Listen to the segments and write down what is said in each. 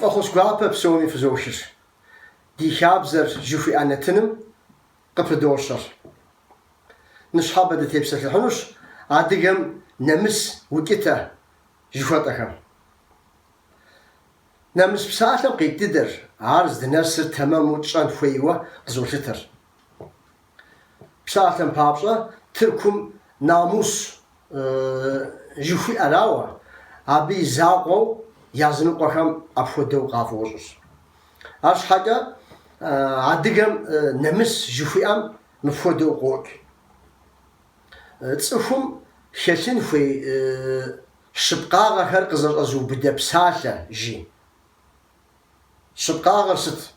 فأخذ قابة بسوني في زوشر دي خابزر جوفي أنا تنم قبل دورشر نشحابة دي تيبسة الحنوش عادقم نمس وكتا جوفاتها نمس بساعتم قيددر عارز دنسر تمام وتشان فيوة زوشتر بساعتم بابشا تركم ناموس جوفي أراوة أبي زاقو yazını qoxam afodeu qafozuz. Aş haga adıgam nemis jufiam nfodeu qoq. Tsufum xelin fey şıbqağa her qızır azu bidepsala ji. Şıbqağa sıt.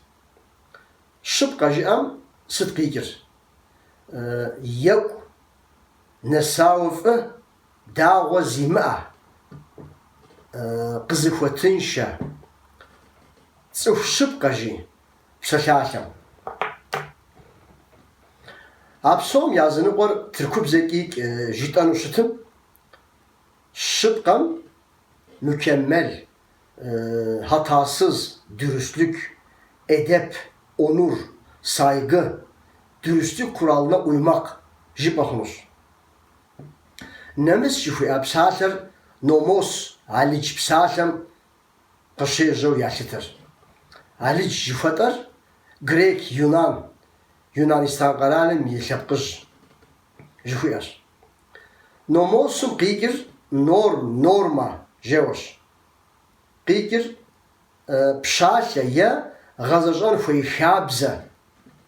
Şıbqa jiam sıt qigir. Yok nesawf dağwa zima. قزخوتنشا صف شبقجي بسلاشم أبصم yazını قر تركب زكيك جيتانو شتم şıbqam mükemmel hatasız dürüstlük edep onur saygı dürüstlük kuralına uymak jibahunuz nemis şufu absater nomos alic psalem qışıjou yaşıtır. Alic jufatar Grek Yunanistan qaralım yelapqış jufuyar. Nomosum qigir norma jevoş. Qigir pşalya ya gazajan fey xabza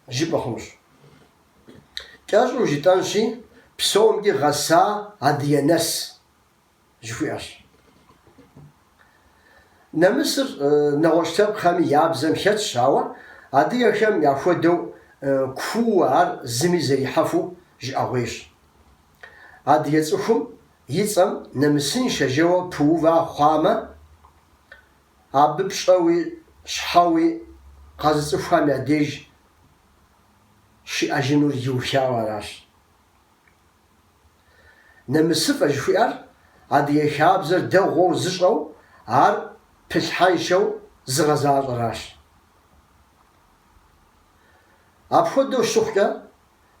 jibaxmuş. Kajru jitanşi psomgi gasa adiyenes jufuyar. نمسر نوشتب خمی یابزم خد شاوا عادی خم یافدو کوار زمی زری حفو جاویش عادی تصفم یتم نمسین شجوا پووا خامه عببشوی شحوی قاز تصفم یادیج شی اجنور یوشاوراش نمسف اجفیار عادی خابزر دو غوزشو عار پشحانشو زغزار راش. أبخدو الشخكة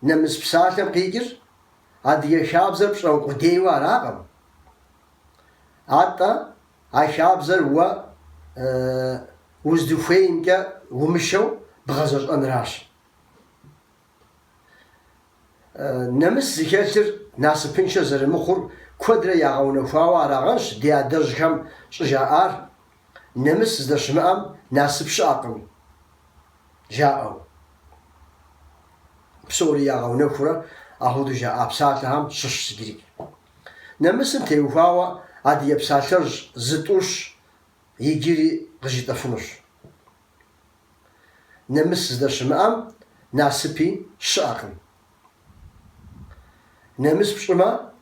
نمس بساتم قيقر عادي خابزر بشرو قديوا راقم. عطا خابزر و وزدوفين كا ومشو بغزر أنراش. نمس زكاتر ناس بنشا زر مخور كودرا يعاونو فاوا راغنش ديا درجهم شجاعار نمس زدشمام ناسب شاقم جاءو بسوري يعاونو فورا أهودو جاء بساتهم شش سجريك نمس تيوفاوا عادي بساترج زتوش يجري غجيت أفنوش نمس زدشمام ناسبي شاقم نمس بشما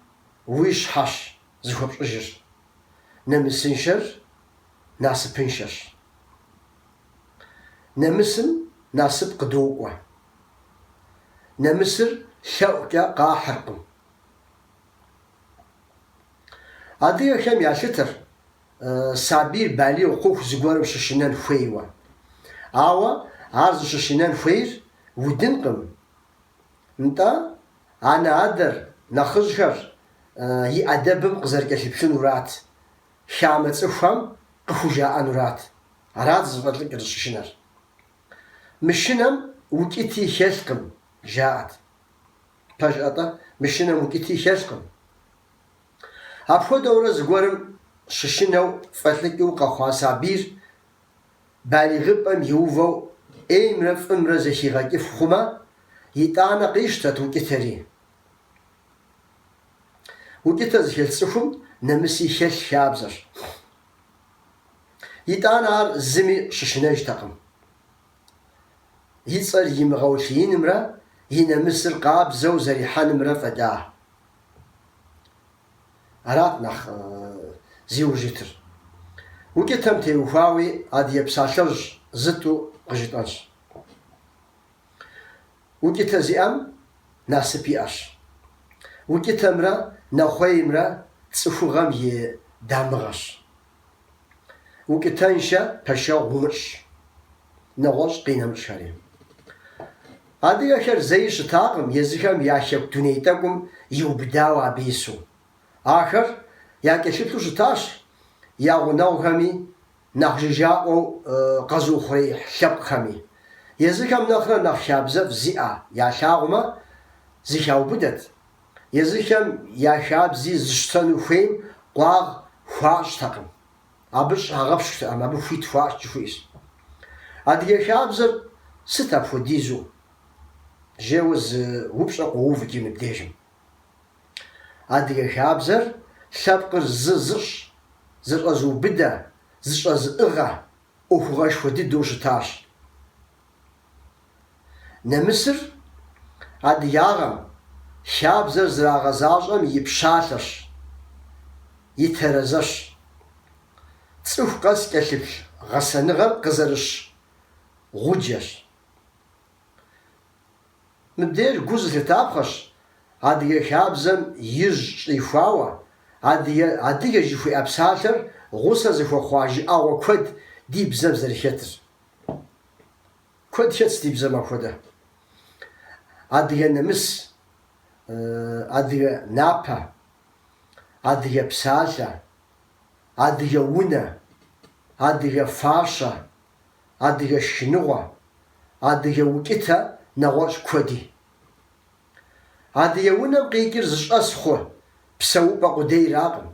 ويش حش زخوب أجر نمسنشر ناسب بنشر نمسن ناسب قدوة نمسر شوكة قاحرقم عادي خم ياشتر سابير بالي وقوف زغورم ششنان فيوا عوا عرض ششنان فير ودنقم انتا أنا أدر نخزخر هي أدبم قزرك شبشن ورات شامت أفهم قفوجا أنورات عرات زبط لك الششنر مشنم وكتي خلقم جاءت فجأة مشنم وكتي خلقم أبخو دورة زغورم ششنو فتلك وقخوا سابير بالغبم يوفو إمرف إمرز هيغاك فخما يتانا قيشتت وكتري وكتاز هلسفم نمسي هل خابزر يتانار زمي ششناج تقم يتصر يمغوشين مرا ينمسر قاب زوزر يحان مرا فداه أرات نخ زيوجتر وكتم تيوفاوي عاد يبساشرج زتو قجتانش وكتازيام ناسبي أش وكتمرا نخويمرا تصفو غم دامغش وكتنشا بشا غمش نغوش قينا مشاري هذه أخر زي شتاقم يزكم ياشب دنيتكم يوبداوا بيسو آخر يا كشفتو شتاش يا غنوهمي نخجاو قزو خري حب خمي يزكم نخرا نخشابزف زئة يا شاغما زيشاو بدت يزكم يا شاب زي زشتنو خيم قواغ خواش تقم أبش هغبش أما بفيت خواش جفويس هذه شابزر ستا فوديزو جوز وبش أقوف جيم الديجم هذه شابزر سابقر ززش زرزو بدا زرز إغا أخوغاش فودي دوشتاش نمسر هذه ياغم شابزر زراغزاجم يبشاتش يترزش تسوف قاس كشبش غسنغم قزرش غوجش مدير جوز لتابخش هذه شابزم يج يفاوى هذه يجي أبساتر غوسة زفو خواجي أو كود دي بزم زرشتر كود شتس دي بزم أخوده هذه نمس هذه نابا هذه بساتة هذه ونا هذه فاشة هذه شنوة هذه وكتا نغوش كودي هذه ونا بقيقر زش أسخو بسو بقودي راقم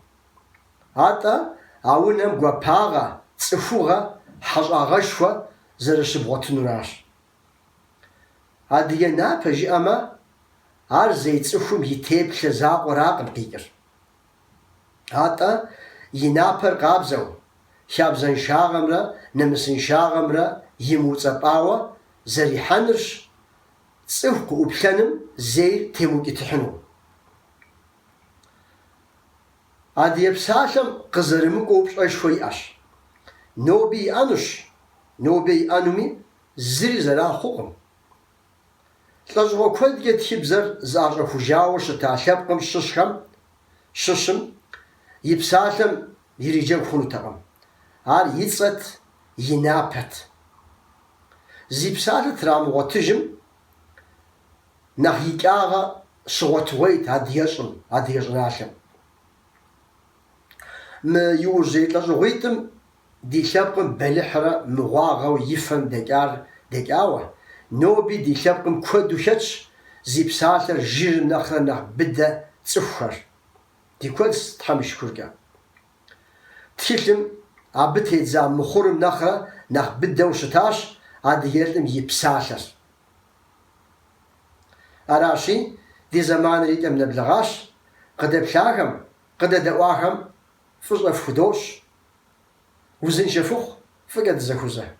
هذا أونا بقواباغا تسفوغا حاج آغاشوا زرش بغوتنوراش هذه نابا جي أما عرزي تسفوم يتيب لزاق وراقم قيقر هذا ينابر قابزو شابزن شاغمرا نمسن شاغمرا يموت باوا زري حنرش تسفكو وبلنم زير تيموك يتحنو هذا يبساشم قزرمك وبش شوي أش نوبي أنوش نوبي أنومي زري زرا خوغم تلجغو كود يتحبزر زارجا فجاوش تاشبقم ششم يبساشم يريجم خونو تقم هار يتصت ينابت زيبساشة ترام وطجم نخيك آغا شغوتويت هاديشم ناشم ما يوجي تلجغويتم دي شابقم بلحرة مغاغا ويفهم دكاوة نوبي دي شابقم كودو شتش زيبساشة جير نخرا نخ بدا تسفر دي كودس تحمش كوركا تشلم عبت هيتزام مخورم نخرا نخ بدا وشتاش عاد يردم يبساشر أراشي دي زمان ريتم نبلغاش قد بشاكم قد دواهم فضل فدوش وزن شفوخ فقد زكوزه